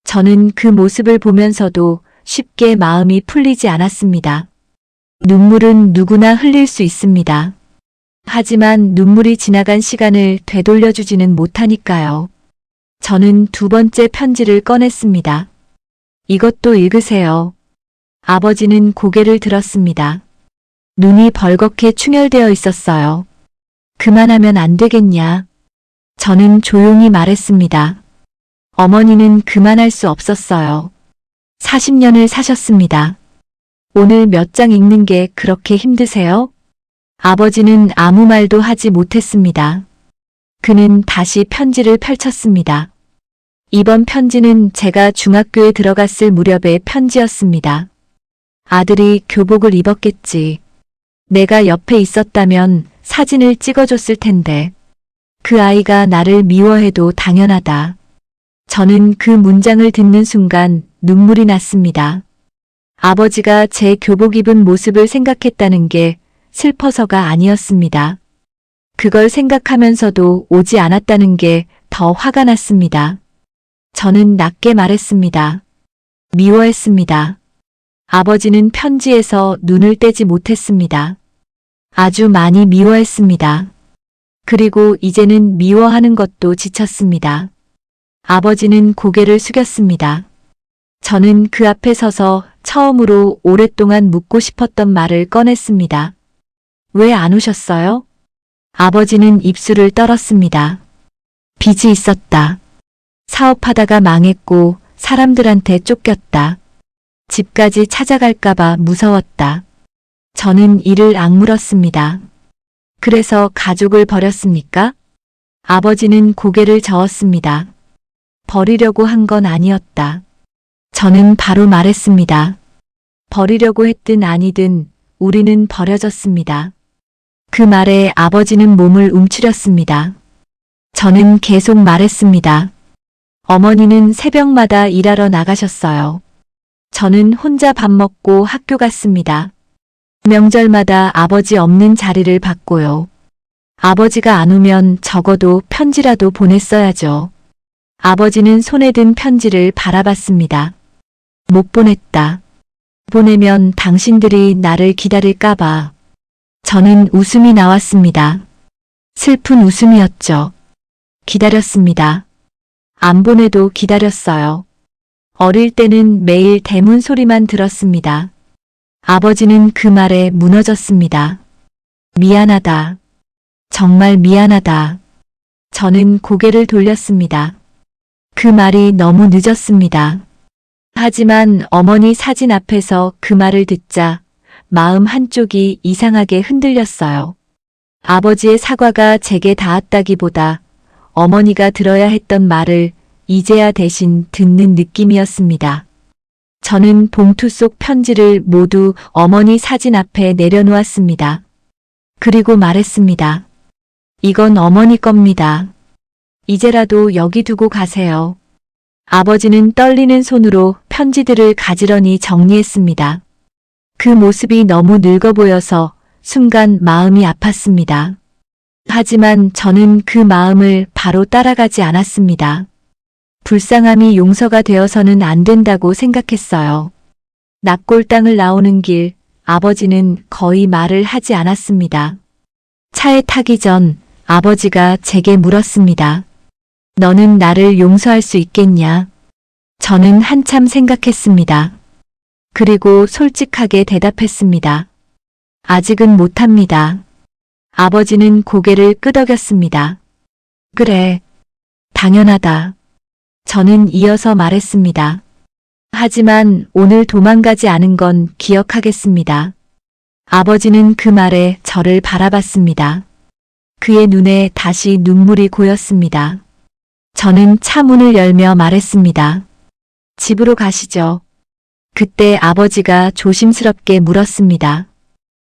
저는 그 모습을 보면서도 쉽게 마음이 풀리지 않았습니다. 눈물은 누구나 흘릴 수 있습니다. 하지만 눈물이 지나간 시간을 되돌려주지는 못하니까요. 저는 두 번째 편지를 꺼냈습니다. 이것도 읽으세요. 아버지는 고개를 들었습니다. 눈이 벌겋게 충혈되어 있었어요. 그만하면 안 되겠냐? 저는 조용히 말했습니다. 어머니는 그만할 수 없었어요. 40년을 사셨습니다. 오늘 몇 장 읽는 게 그렇게 힘드세요? 아버지는 아무 말도 하지 못했습니다. 그는 다시 편지를 펼쳤습니다. 이번 편지는 제가 중학교에 들어갔을 무렵의 편지였습니다. 아들이 교복을 입었겠지. 내가 옆에 있었다면 사진을 찍어줬을 텐데. 그 아이가 나를 미워해도 당연하다. 저는 그 문장을 듣는 순간 눈물이 났습니다. 아버지가 제 교복 입은 모습을 생각했다는 게 슬퍼서가 아니었습니다. 그걸 생각하면서도 오지 않았다는 게 더 화가 났습니다. 저는 낮게 말했습니다. 미워했습니다. 아버지는 편지에서 눈을 떼지 못했습니다. 아주 많이 미워했습니다. 그리고 이제는 미워하는 것도 지쳤습니다. 아버지는 고개를 숙였습니다. 저는 그 앞에 서서 처음으로 오랫동안 묻고 싶었던 말을 꺼냈습니다. 왜 안 오셨어요? 아버지는 입술을 떨었습니다. 빚이 있었다. 사업하다가 망했고 사람들한테 쫓겼다. 집까지 찾아갈까봐 무서웠다. 저는 이를 악물었습니다. 그래서 가족을 버렸습니까? 아버지는 고개를 저었습니다. 버리려고 한 건 아니었다. 저는 바로 말했습니다. 버리려고 했든 아니든 우리는 버려졌습니다. 그 말에 아버지는 몸을 움츠렸습니다. 저는 계속 말했습니다. 어머니는 새벽마다 일하러 나가셨어요. 저는 혼자 밥 먹고 학교 갔습니다. 명절마다 아버지 없는 자리를 봤고요. 아버지가 안 오면 적어도 편지라도 보냈어야죠. 아버지는 손에 든 편지를 바라봤습니다. 못 보냈다. 보내면 당신들이 나를 기다릴까봐. 저는 웃음이 나왔습니다. 슬픈 웃음이었죠. 기다렸습니다. 안 보내도 기다렸어요. 어릴 때는 매일 대문 소리만 들었습니다. 아버지는 그 말에 무너졌습니다. 미안하다. 정말 미안하다. 저는 고개를 돌렸습니다. 그 말이 너무 늦었습니다. 하지만 어머니 사진 앞에서 그 말을 듣자 마음 한쪽이 이상하게 흔들렸어요. 아버지의 사과가 제게 닿았다기보다 어머니가 들어야 했던 말을 이제야 대신 듣는 느낌이었습니다. 저는 봉투 속 편지를 모두 어머니 사진 앞에 내려놓았습니다. 그리고 말했습니다. 이건 어머니 겁니다. 이제라도 여기 두고 가세요. 아버지는 떨리는 손으로 편지들을 가지런히 정리했습니다. 그 모습이 너무 늙어 보여서 순간 마음이 아팠습니다. 하지만 저는 그 마음을 바로 따라가지 않았습니다. 불쌍함이 용서가 되어서는 안 된다고 생각했어요. 납골당을 나오는 길, 아버지는 거의 말을 하지 않았습니다. 차에 타기 전 아버지가 제게 물었습니다. 너는 나를 용서할 수 있겠냐? 저는 한참 생각했습니다. 그리고 솔직하게 대답했습니다. 아직은 못합니다. 아버지는 고개를 끄덕였습니다. 그래, 당연하다. 저는 이어서 말했습니다. 하지만 오늘 도망가지 않은 건 기억하겠습니다. 아버지는 그 말에 저를 바라봤습니다. 그의 눈에 다시 눈물이 고였습니다. 저는 차 문을 열며 말했습니다. 집으로 가시죠. 그때 아버지가 조심스럽게 물었습니다.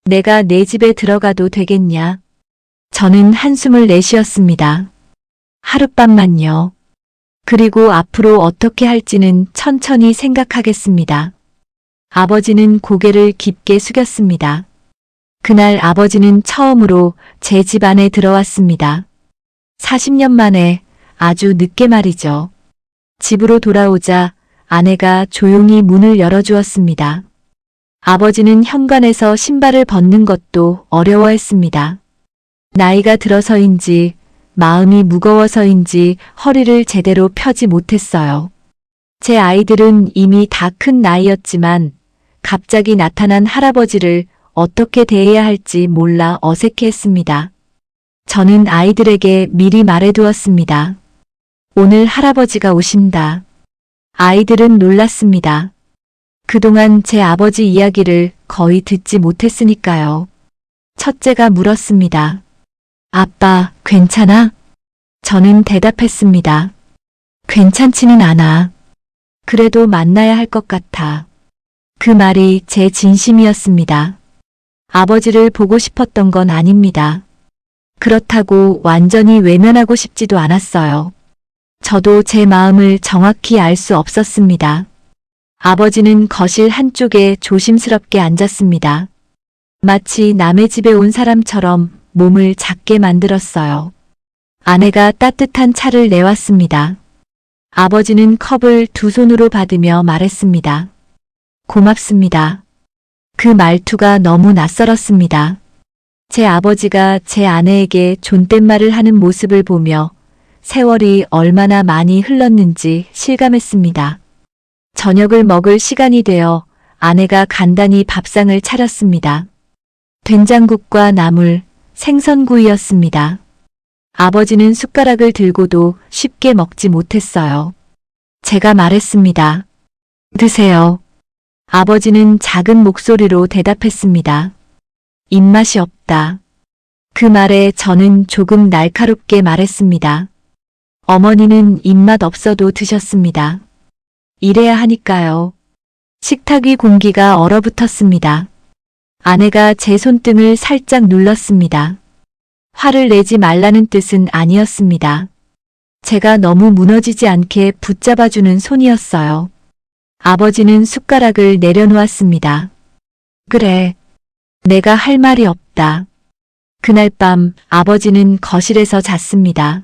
내가 내 집에 들어가도 되겠냐? 저는 한숨을 내쉬었습니다. 하룻밤만요. 그리고 앞으로 어떻게 할지는 천천히 생각하겠습니다. 아버지는 고개를 깊게 숙였습니다. 그날 아버지는 처음으로 제 집 안에 들어왔습니다. 40년 만에 아주 늦게 말이죠. 집으로 돌아오자 아내가 조용히 문을 열어주었습니다. 아버지는 현관에서 신발을 벗는 것도 어려워했습니다. 나이가 들어서인지 마음이 무거워서인지 허리를 제대로 펴지 못했어요. 제 아이들은 이미 다 큰 나이였지만 갑자기 나타난 할아버지를 어떻게 대해야 할지 몰라 어색해했습니다. 저는 아이들에게 미리 말해두었습니다. 오늘 할아버지가 오신다. 아이들은 놀랐습니다. 그동안 제 아버지 이야기를 거의 듣지 못했으니까요. 첫째가 물었습니다. 아빠, 괜찮아? 저는 대답했습니다. 괜찮지는 않아. 그래도 만나야 할 것 같아. 그 말이 제 진심이었습니다. 아버지를 보고 싶었던 건 아닙니다. 그렇다고 완전히 외면하고 싶지도 않았어요. 저도 제 마음을 정확히 알 수 없었습니다. 아버지는 거실 한쪽에 조심스럽게 앉았습니다. 마치 남의 집에 온 사람처럼 몸을 작게 만들었어요. 아내가 따뜻한 차를 내왔습니다. 아버지는 컵을 두 손으로 받으며 말했습니다. 고맙습니다. 그 말투가 너무 낯설었습니다. 제 아버지가 제 아내에게 존댓말을 하는 모습을 보며 세월이 얼마나 많이 흘렀는지 실감했습니다. 저녁을 먹을 시간이 되어 아내가 간단히 밥상을 차렸습니다. 된장국과 나물, 생선구이였습니다. 아버지는 숟가락을 들고도 쉽게 먹지 못했어요. 제가 말했습니다. 드세요. 아버지는 작은 목소리로 대답했습니다. 입맛이 없다. 그 말에 저는 조금 날카롭게 말했습니다. 어머니는 입맛 없어도 드셨습니다. 이래야 하니까요. 식탁 위 공기가 얼어붙었습니다. 아내가 제 손등을 살짝 눌렀습니다. 화를 내지 말라는 뜻은 아니었습니다. 제가 너무 무너지지 않게 붙잡아주는 손이었어요. 아버지는 숟가락을 내려놓았습니다. 그래. 내가 할 말이 없다. 그날 밤 아버지는 거실에서 잤습니다.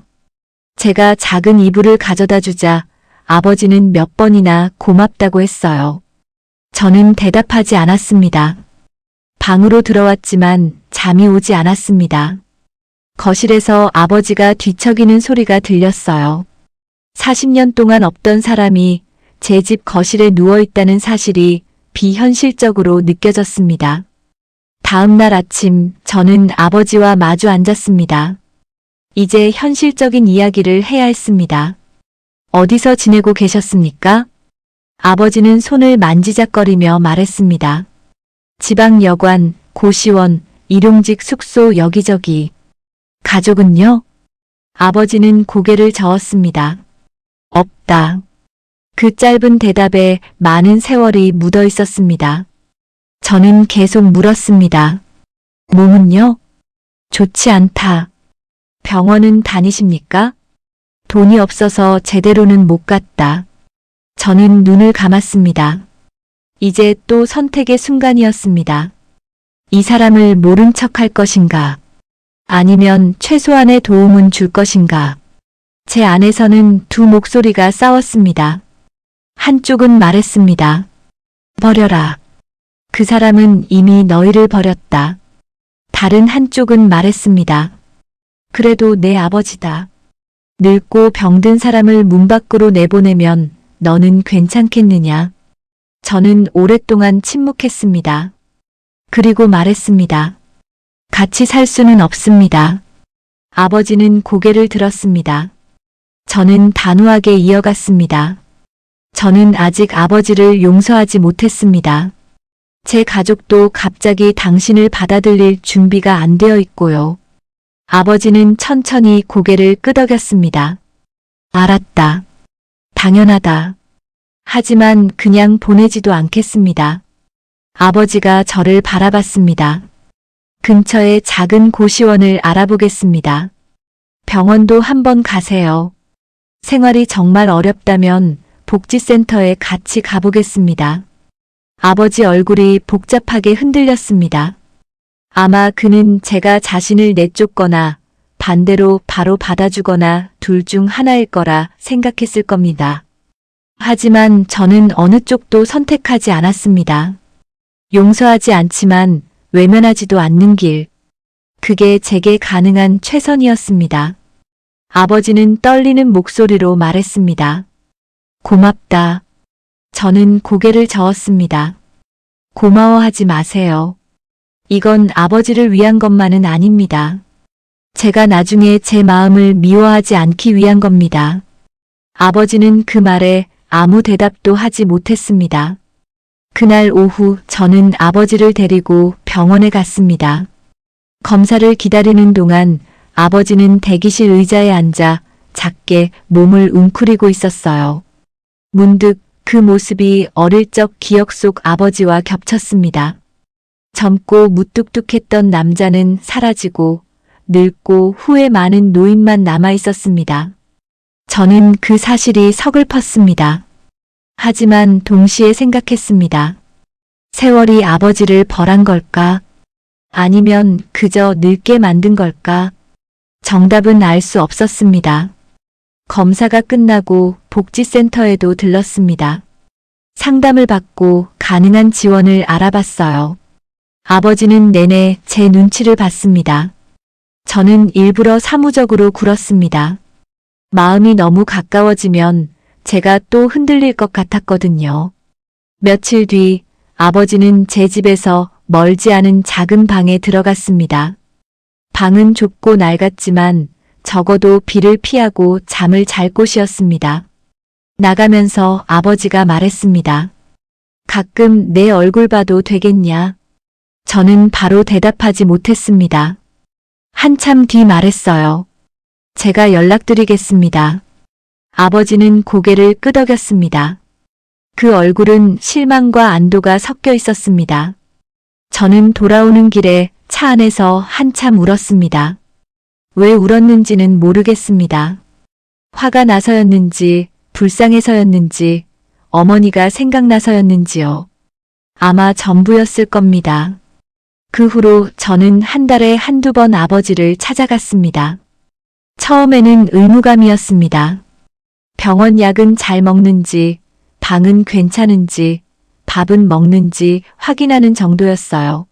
제가 작은 이불을 가져다 주자 아버지는 몇 번이나 고맙다고 했어요. 저는 대답하지 않았습니다. 방으로 들어왔지만 잠이 오지 않았습니다. 거실에서 아버지가 뒤척이는 소리가 들렸어요. 40년 동안 없던 사람이 제 집 거실에 누워있다는 사실이 비현실적으로 느껴졌습니다. 다음 날 아침 저는 아버지와 마주 앉았습니다. 이제 현실적인 이야기를 해야 했습니다. 어디서 지내고 계셨습니까? 아버지는 손을 만지작거리며 말했습니다. 지방여관, 고시원, 일용직 숙소 여기저기. 가족은요? 아버지는 고개를 저었습니다. 없다. 그 짧은 대답에 많은 세월이 묻어 있었습니다. 저는 계속 물었습니다. 몸은요? 좋지 않다. 병원은 다니십니까? 돈이 없어서 제대로는 못 갔다. 저는 눈을 감았습니다. 이제 또 선택의 순간이었습니다. 이 사람을 모른 척할 것인가? 아니면 최소한의 도움은 줄 것인가? 제 안에서는 두 목소리가 싸웠습니다. 한쪽은 말했습니다. 버려라. 그 사람은 이미 너희를 버렸다. 다른 한쪽은 말했습니다. 그래도 내 아버지다. 늙고 병든 사람을 문 밖으로 내보내면 너는 괜찮겠느냐? 저는 오랫동안 침묵했습니다. 그리고 말했습니다. 같이 살 수는 없습니다. 아버지는 고개를 들었습니다. 저는 단호하게 이어갔습니다. 저는 아직 아버지를 용서하지 못했습니다. 제 가족도 갑자기 당신을 받아들일 준비가 안 되어 있고요. 아버지는 천천히 고개를 끄덕였습니다. 알았다. 당연하다. 하지만 그냥 보내지도 않겠습니다. 아버지가 저를 바라봤습니다. 근처에 작은 고시원을 알아보겠습니다. 병원도 한번 가세요. 생활이 정말 어렵다면 복지센터에 같이 가보겠습니다. 아버지 얼굴이 복잡하게 흔들렸습니다. 아마 그는 제가 자신을 내쫓거나 반대로 바로 받아주거나 둘 중 하나일 거라 생각했을 겁니다. 하지만 저는 어느 쪽도 선택하지 않았습니다. 용서하지 않지만 외면하지도 않는 길. 그게 제게 가능한 최선이었습니다. 아버지는 떨리는 목소리로 말했습니다. 고맙다. 저는 고개를 저었습니다. 고마워하지 마세요. 이건 아버지를 위한 것만은 아닙니다. 제가 나중에 제 마음을 미워하지 않기 위한 겁니다. 아버지는 그 말에 아무 대답도 하지 못했습니다. 그날 오후 저는 아버지를 데리고 병원에 갔습니다. 검사를 기다리는 동안 아버지는 대기실 의자에 앉아 작게 몸을 웅크리고 있었어요. 문득 그 모습이 어릴 적 기억 속 아버지와 겹쳤습니다. 젊고 무뚝뚝했던 남자는 사라지고 늙고 후회 많은 노인만 남아 있었습니다. 저는 그 사실이 서글펐습니다. 하지만 동시에 생각했습니다. 세월이 아버지를 벌한 걸까? 아니면 그저 늙게 만든 걸까? 정답은 알 수 없었습니다. 검사가 끝나고 복지센터에도 들렀습니다. 상담을 받고 가능한 지원을 알아봤어요. 아버지는 내내 제 눈치를 봤습니다. 저는 일부러 사무적으로 굴었습니다. 마음이 너무 가까워지면 제가 또 흔들릴 것 같았거든요. 며칠 뒤 아버지는 제 집에서 멀지 않은 작은 방에 들어갔습니다. 방은 좁고 낡았지만 적어도 비를 피하고 잠을 잘 곳이었습니다. 나가면서 아버지가 말했습니다. 가끔 내 얼굴 봐도 되겠냐? 저는 바로 대답하지 못했습니다. 한참 뒤 말했어요. 제가 연락드리겠습니다. 아버지는 고개를 끄덕였습니다. 그 얼굴은 실망과 안도가 섞여 있었습니다. 저는 돌아오는 길에 차 안에서 한참 울었습니다. 왜 울었는지는 모르겠습니다. 화가 나서였는지, 불쌍해서였는지, 어머니가 생각나서였는지요. 아마 전부였을 겁니다. 그 후로 저는 한 달에 한두 번 아버지를 찾아갔습니다. 처음에는 의무감이었습니다. 병원 약은 잘 먹는지, 방은 괜찮은지, 밥은 먹는지 확인하는 정도였어요.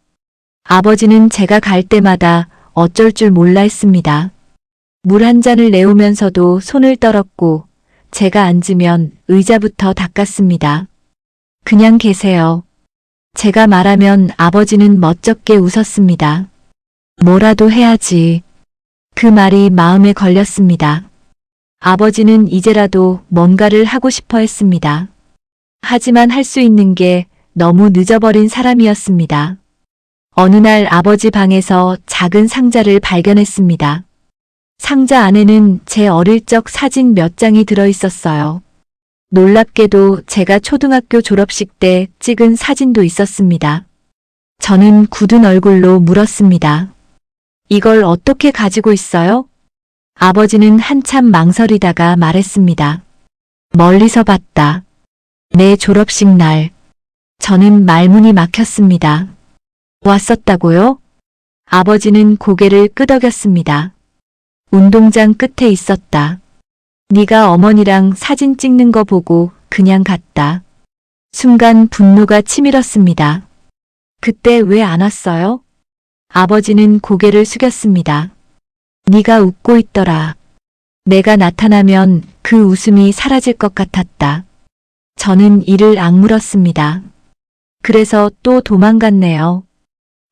아버지는 제가 갈 때마다 어쩔 줄 몰라 했습니다. 물 한 잔을 내오면서도 손을 떨었고, 제가 앉으면 의자부터 닦았습니다. 그냥 계세요. 제가 말하면 아버지는 멋쩍게 웃었습니다. 뭐라도 해야지. 그 말이 마음에 걸렸습니다. 아버지는 이제라도 뭔가를 하고 싶어 했습니다. 하지만 할 수 있는 게 너무 늦어버린 사람이었습니다. 어느 날 아버지 방에서 작은 상자를 발견했습니다. 상자 안에는 제 어릴 적 사진 몇 장이 들어 있었어요. 놀랍게도 제가 초등학교 졸업식 때 찍은 사진도 있었습니다. 저는 굳은 얼굴로 물었습니다. 이걸 어떻게 가지고 있어요? 아버지는 한참 망설이다가 말했습니다. 멀리서 봤다. 내 졸업식 날. 저는 말문이 막혔습니다. 왔었다고요? 아버지는 고개를 끄덕였습니다. 운동장 끝에 있었다. 네가 어머니랑 사진 찍는 거 보고 그냥 갔다. 순간 분노가 치밀었습니다. 그때 왜 안 왔어요? 아버지는 고개를 숙였습니다. 네가 웃고 있더라. 내가 나타나면 그 웃음이 사라질 것 같았다. 저는 이를 악물었습니다. 그래서 또 도망갔네요.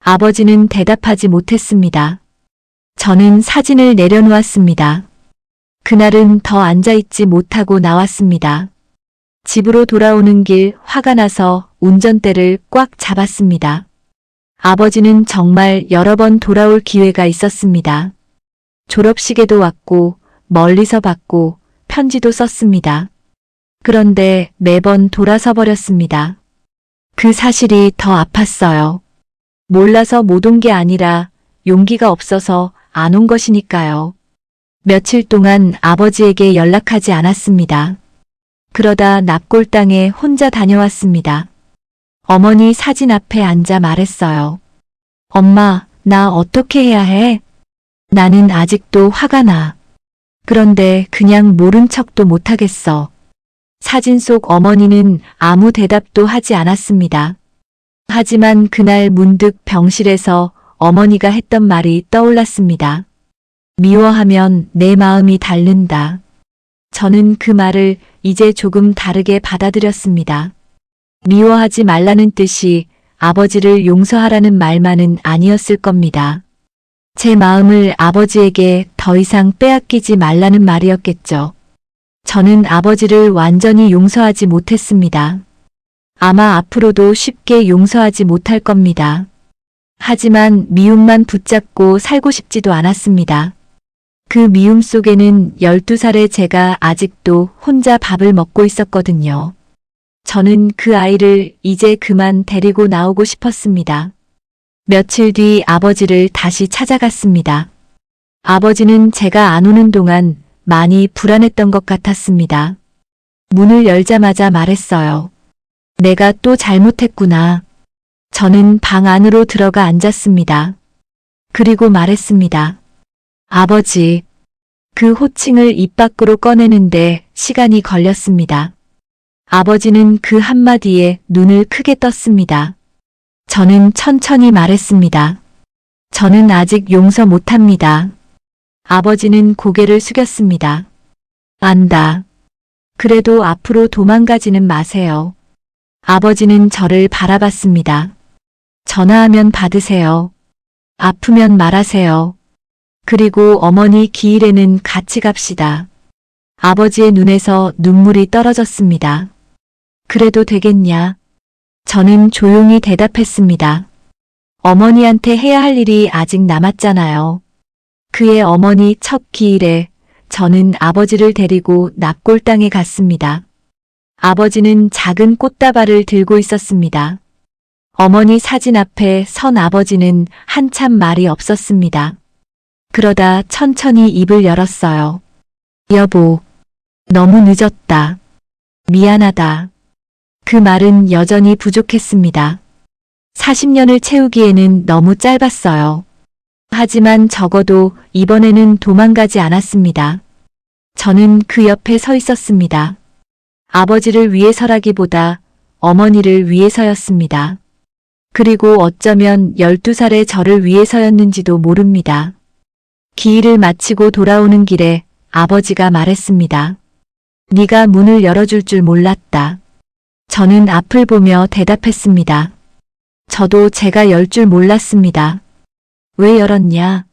아버지는 대답하지 못했습니다. 저는 사진을 내려놓았습니다. 그날은 더 앉아있지 못하고 나왔습니다. 집으로 돌아오는 길 화가 나서 운전대를 꽉 잡았습니다. 아버지는 정말 여러 번 돌아올 기회가 있었습니다. 졸업식에도 왔고 멀리서 봤고 편지도 썼습니다. 그런데 매번 돌아서 버렸습니다. 그 사실이 더 아팠어요. 몰라서 못 온 게 아니라 용기가 없어서 안 온 것이니까요. 며칠 동안 아버지에게 연락하지 않았습니다. 그러다 납골당에 혼자 다녀왔습니다. 어머니 사진 앞에 앉아 말했어요. 엄마, 나 어떻게 해야 해? 나는 아직도 화가 나. 그런데 그냥 모른 척도 못하겠어. 사진 속 어머니는 아무 대답도 하지 않았습니다. 하지만 그날 문득 병실에서 어머니가 했던 말이 떠올랐습니다. 미워하면 내 마음이 닳는다. 저는 그 말을 이제 조금 다르게 받아들였습니다. 미워하지 말라는 뜻이 아버지를 용서하라는 말만은 아니었을 겁니다. 제 마음을 아버지에게 더 이상 빼앗기지 말라는 말이었겠죠. 저는 아버지를 완전히 용서하지 못했습니다. 아마 앞으로도 쉽게 용서하지 못할 겁니다. 하지만 미움만 붙잡고 살고 싶지도 않았습니다. 그 미움 속에는 12살의 제가 아직도 혼자 밥을 먹고 있었거든요. 저는 그 아이를 이제 그만 데리고 나오고 싶었습니다. 며칠 뒤 아버지를 다시 찾아갔습니다. 아버지는 제가 안 오는 동안 많이 불안했던 것 같았습니다. 문을 열자마자 말했어요. 내가 또 잘못했구나. 저는 방 안으로 들어가 앉았습니다. 그리고 말했습니다. 아버지, 그 호칭을 입 밖으로 꺼내는데 시간이 걸렸습니다. 아버지는 그 한마디에 눈을 크게 떴습니다. 저는 천천히 말했습니다. 저는 아직 용서 못합니다. 아버지는 고개를 숙였습니다. 안다. 그래도 앞으로 도망가지는 마세요. 아버지는 저를 바라봤습니다. 전화하면 받으세요. 아프면 말하세요. 그리고 어머니 기일에는 같이 갑시다. 아버지의 눈에서 눈물이 떨어졌습니다. 그래도 되겠냐? 저는 조용히 대답했습니다. 어머니한테 해야 할 일이 아직 남았잖아요. 그의 어머니 첫 기일에 저는 아버지를 데리고 납골당에 갔습니다. 아버지는 작은 꽃다발을 들고 있었습니다. 어머니 사진 앞에 선 아버지는 한참 말이 없었습니다. 그러다 천천히 입을 열었어요. 여보, 너무 늦었다. 미안하다. 그 말은 여전히 부족했습니다. 40년을 채우기에는 너무 짧았어요. 하지만 적어도 이번에는 도망가지 않았습니다. 저는 그 옆에 서 있었습니다. 아버지를 위해서라기보다 어머니를 위해서였습니다. 그리고 어쩌면 12살의 저를 위해서였는지도 모릅니다. 기일을 마치고 돌아오는 길에 아버지가 말했습니다. 네가 문을 열어줄 줄 몰랐다. 저는 앞을 보며 대답했습니다. 저도 제가 열 줄 몰랐습니다. 왜 열었냐?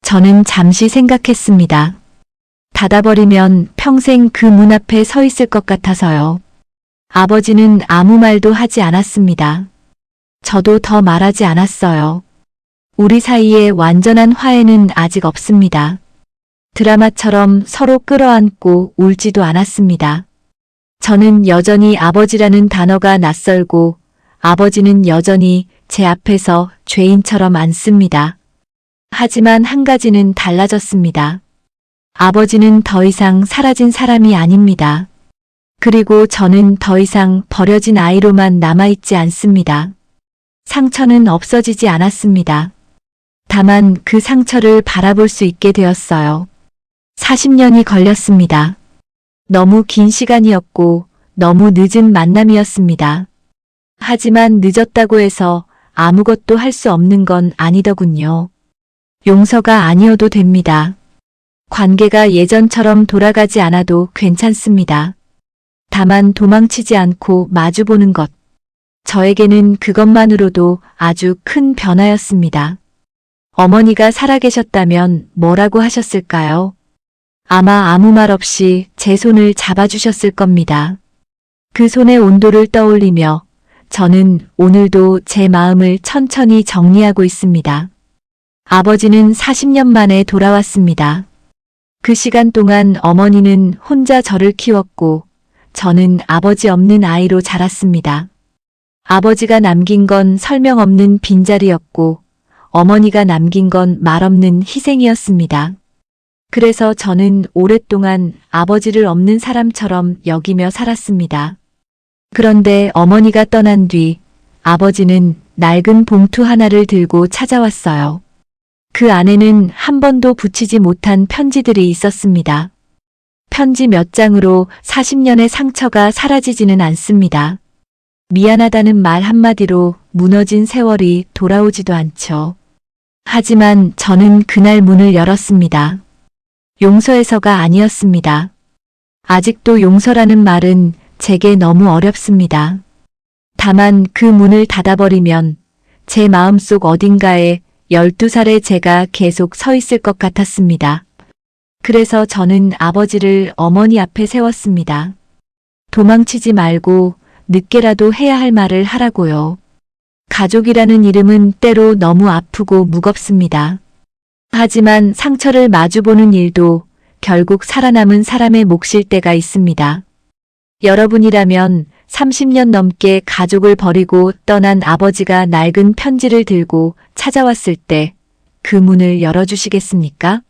저는 잠시 생각했습니다. 닫아버리면 평생 그 문 앞에 서 있을 것 같아서요. 아버지는 아무 말도 하지 않았습니다. 저도 더 말하지 않았어요. 우리 사이에 완전한 화해는 아직 없습니다. 드라마처럼 서로 끌어안고 울지도 않았습니다. 저는 여전히 아버지라는 단어가 낯설고 아버지는 여전히 제 앞에서 죄인처럼 앉습니다. 하지만 한 가지는 달라졌습니다. 아버지는 더 이상 사라진 사람이 아닙니다. 그리고 저는 더 이상 버려진 아이로만 남아있지 않습니다. 상처는 없어지지 않았습니다. 다만 그 상처를 바라볼 수 있게 되었어요. 40년이 걸렸습니다. 너무 긴 시간이었고 너무 늦은 만남이었습니다. 하지만 늦었다고 해서 아무것도 할 수 없는 건 아니더군요. 용서가 아니어도 됩니다. 관계가 예전처럼 돌아가지 않아도 괜찮습니다. 다만 도망치지 않고 마주보는 것. 저에게는 그것만으로도 아주 큰 변화였습니다. 어머니가 살아계셨다면 뭐라고 하셨을까요? 아마 아무 말 없이 제 손을 잡아주셨을 겁니다. 그 손의 온도를 떠올리며 저는 오늘도 제 마음을 천천히 정리하고 있습니다. 아버지는 40년 만에 돌아왔습니다. 그 시간 동안 어머니는 혼자 저를 키웠고 저는 아버지 없는 아이로 자랐습니다. 아버지가 남긴 건 설명 없는 빈자리였고 어머니가 남긴 건 말 없는 희생이었습니다. 그래서 저는 오랫동안 아버지를 없는 사람처럼 여기며 살았습니다. 그런데 어머니가 떠난 뒤 아버지는 낡은 봉투 하나를 들고 찾아왔어요. 그 안에는 한 번도 붙이지 못한 편지들이 있었습니다. 편지 몇 장으로 40년의 상처가 사라지지는 않습니다. 미안하다는 말 한마디로 무너진 세월이 돌아오지도 않죠. 하지만 저는 그날 문을 열었습니다. 용서해서가 아니었습니다. 아직도 용서라는 말은 제게 너무 어렵습니다. 다만 그 문을 닫아버리면 제 마음속 어딘가에 12살의 제가 계속 서 있을 것 같았습니다. 그래서 저는 아버지를 어머니 앞에 세웠습니다. 도망치지 말고 늦게라도 해야 할 말을 하라고요. 가족이라는 이름은 때로 너무 아프고 무겁습니다. 하지만 상처를 마주보는 일도 결국 살아남은 사람의 몫일 때가 있습니다. 여러분이라면 30년 넘게 가족을 버리고 떠난 아버지가 낡은 편지를 들고 찾아왔을 때 그 문을 열어주시겠습니까?